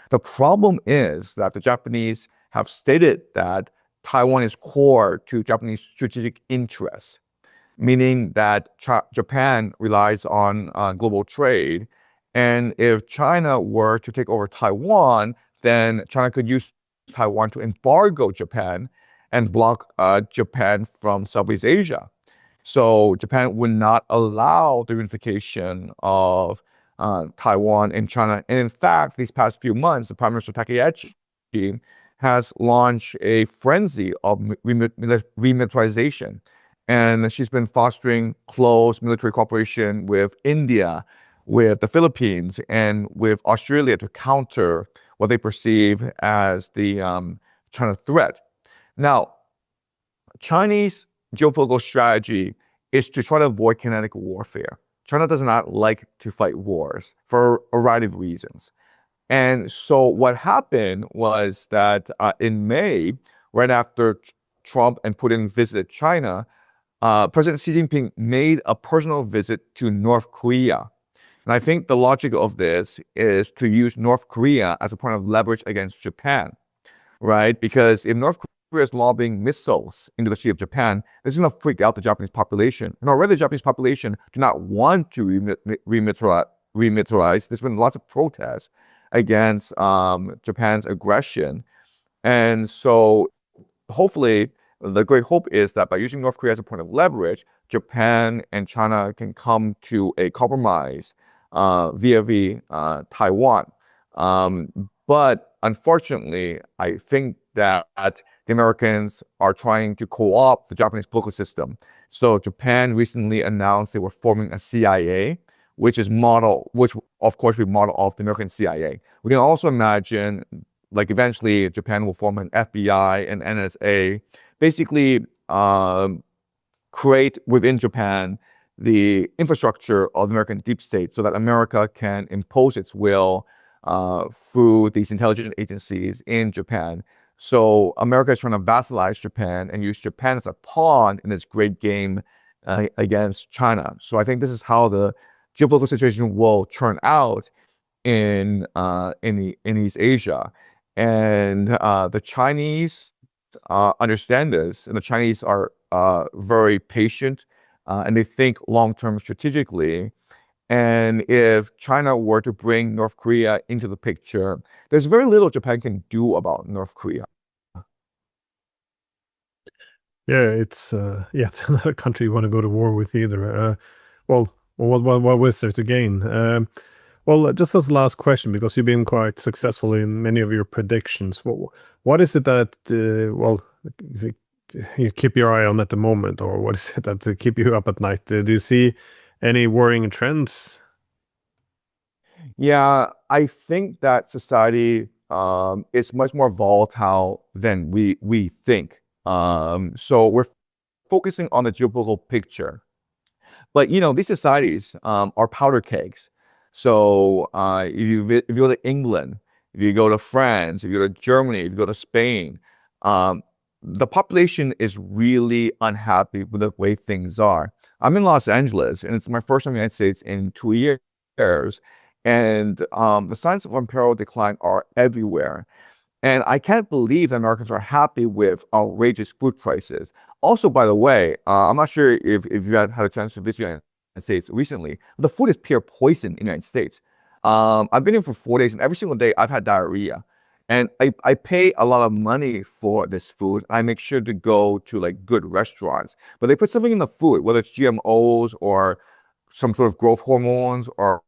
The problem is that the Japanese have stated that Taiwan is core to Japanese strategic interests, meaning that Japan relies on global trade. And if China were to take over Taiwan, then China could use Taiwan to embargo Japan and block Japan from Southeast Asia. So Japan would not allow the unification of Taiwan and China. And in fact, these past few months, the Prime Minister Takaichi has launched a frenzy of remilitarization. And she's been fostering close military cooperation with India, with the Philippines, and with Australia to counter what they perceive as the China threat. Now, Chinese geopolitical strategy is to try to avoid kinetic warfare. China does not like to fight wars for a variety of reasons. And so what happened was that in May, right after Trump and Putin visited China, President Xi Jinping made a personal visit to North Korea. And I think the logic of this is to use North Korea as a point of leverage against Japan, right? Because if North Korea is lobbing missiles into the Sea of Japan, this is going to freak out the Japanese population. And already the Japanese population do not want to remilitarize. There's been lots of protests against Japan's aggression. And so hopefully, the great hope is that by using North Korea as a point of leverage, Japan and China can come to a compromise via Taiwan. But unfortunately, I think that the Americans are trying to co-opt the Japanese political system. So Japan recently announced they were forming a CIA, which of course we model off the American CIA. We can also imagine, like eventually Japan will form an FBI and NSA, basically create within Japan the infrastructure of the American deep state so that America can impose its will through these intelligence agencies in Japan. So America is trying to vassalize Japan and use Japan as a pawn in this great game against China. So I think this is how the geopolitical situation will turn out in East Asia. And the Chinese understand this, and the Chinese are very patient, and they think long-term strategically. And if China were to bring North Korea into the picture, there's very little Japan can do about North Korea. Yeah, it's not a country you want to go to war with either. Well, what is there to gain? Well, just as the last question, because you've been quite successful in many of your predictions, what is it that you keep your eye on at the moment, or what is it that keep you up at night? Do you see any worrying trends? Yeah, I think that society is much more volatile than we think. So we're focusing on the geopolitical picture. But, these societies are powder kegs. So if you go to England, if you go to France, if you go to Germany, if you go to Spain, the population is really unhappy with the way things are. I'm in Los Angeles, and it's my first time in the United States in 2 years. And the signs of imperial decline are everywhere. And I can't believe that Americans are happy with outrageous food prices. Also, by the way, I'm not sure if you had a chance to visit the United States recently. The food is pure poison in the United States. I've been here for 4 days, and every single day I've had diarrhea. And I pay a lot of money for this food. I make sure to go to like good restaurants. But they put something in the food, whether it's GMOs or some sort of growth hormones or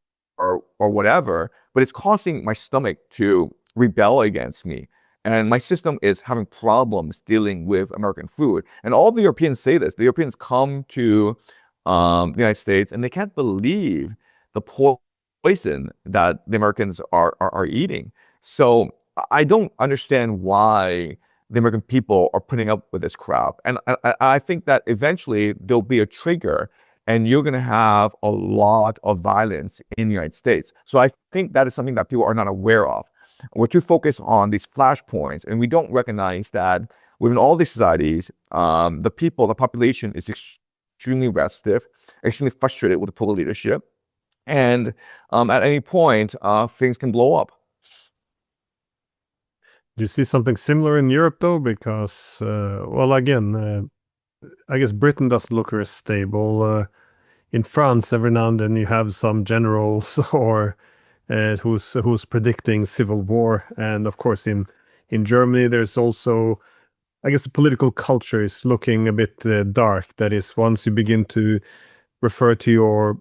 whatever, but it's causing my stomach to rebel against me. And my system is having problems dealing with American food. And all the Europeans say this. The Europeans come to the United States and they can't believe the poison that the Americans are eating. So I don't understand why the American people are putting up with this crap. And I think that eventually there'll be a trigger and you're going to have a lot of violence in the United States. So I think that is something that people are not aware of. We're too focused on these flashpoints, and we don't recognize that within all these societies, the population is extremely restive, extremely frustrated with the political leadership. And at any point, things can blow up. Do you see something similar in Europe though? Because, well, again, I guess Britain doesn't look very stable. In France, every now and then you have some generals or who's predicting civil war, and of course in Germany there's also, I guess, the political culture is looking a bit dark. That is, once you begin to refer to your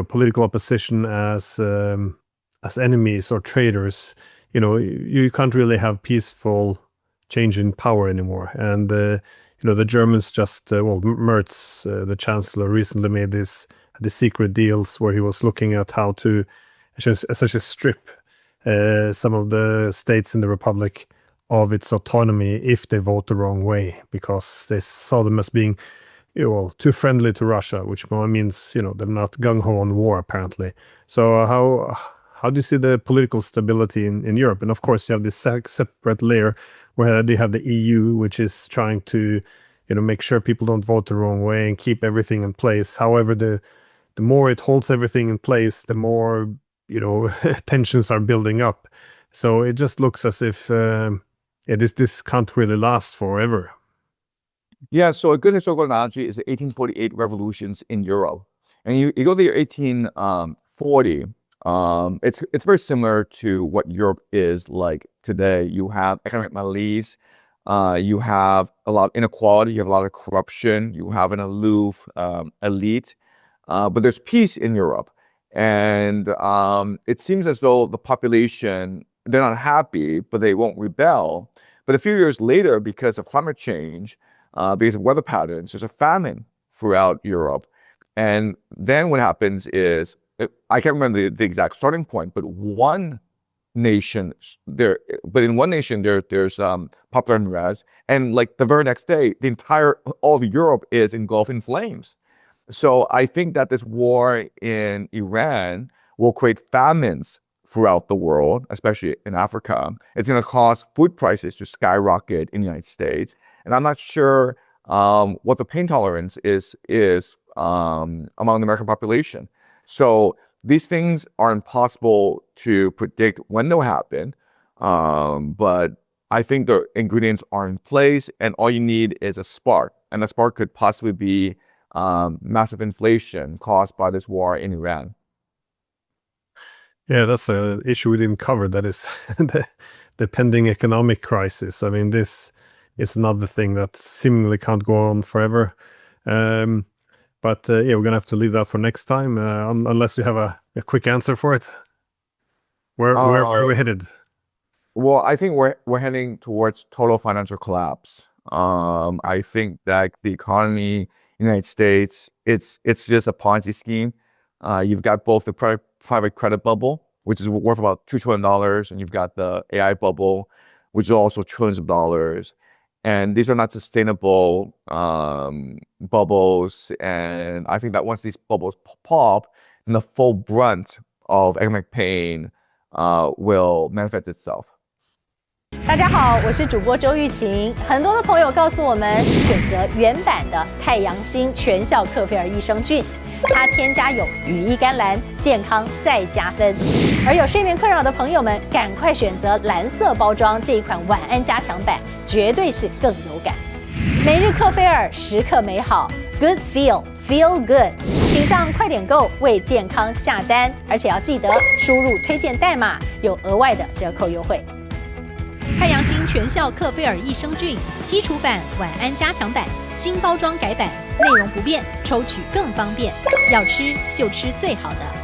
political opposition as enemies or traitors, you can't really have peaceful change in power anymore. And the Germans just Merz, the chancellor, recently made the secret deals where he was looking at how to essentially strip some of the states in the republic of its autonomy if they vote the wrong way, because they saw them as being too friendly to Russia, which means they're not gung-ho on war apparently. So how do you see the political stability in Europe? And of course you have this separate layer where you have the EU, which is trying to make sure people don't vote the wrong way and keep everything in place. However, the more it holds everything in place, the more tensions are building up. So it just looks as if this can't really last forever. Yeah, so a good historical analogy is the 1848 revolutions in Europe. And you go to the year 1840, it's very similar to what Europe is like today. You have economic malaise, you have a lot of inequality, you have a lot of corruption, you have an aloof elite, but there's peace in Europe. And it seems as though the population, they're not happy, but they won't rebel. But a few years later, because of climate change, because of weather patterns, there's a famine throughout Europe. And then what happens is, I can't remember the exact starting point, but in one nation there's popular unrest, and like the very next day, all of Europe is engulfed in flames. So I think that this war in Iran will create famines throughout the world, especially in Africa. It's going to cause food prices to skyrocket in the United States. And I'm not sure what the pain tolerance is among the American population. So these things are impossible to predict when they'll happen. But I think the ingredients are in place, and all you need is a spark. And the spark could possibly be massive inflation caused by this war in Iran. Yeah, that's an issue we didn't cover. That is the pending economic crisis. I mean, this is another thing that seemingly can't go on forever. But yeah, we're gonna have to leave that for next time, unless you have a quick answer for it. Where are we headed? Well, I think we're heading towards total financial collapse. I think that the economy in the United States, it's just a Ponzi scheme. You've got both the private credit bubble, which is worth about $2 trillion, and you've got the AI bubble, which is also trillions of dollars. And these are not sustainable bubbles. And I think that once these bubbles pop, then the full brunt of economic pain will manifest itself. 大家好，我是主播周玉琴。很多的朋友告诉我们，选择原版的太阳星全效克菲尔益生菌，它添加有羽衣甘蓝，健康再加分。而有睡眠困扰的朋友们，赶快选择蓝色包装这一款晚安加强版，绝对是更有感。每日克菲尔，时刻美好 ，Good Feel Good， 请上快点购为健康下单，而且要记得输入推荐代码，有额外的折扣优惠。太阳星全效克菲尔益生菌基础版、晚安加强版，新包装改版，内容不变，抽取更方便。要吃就吃最好的。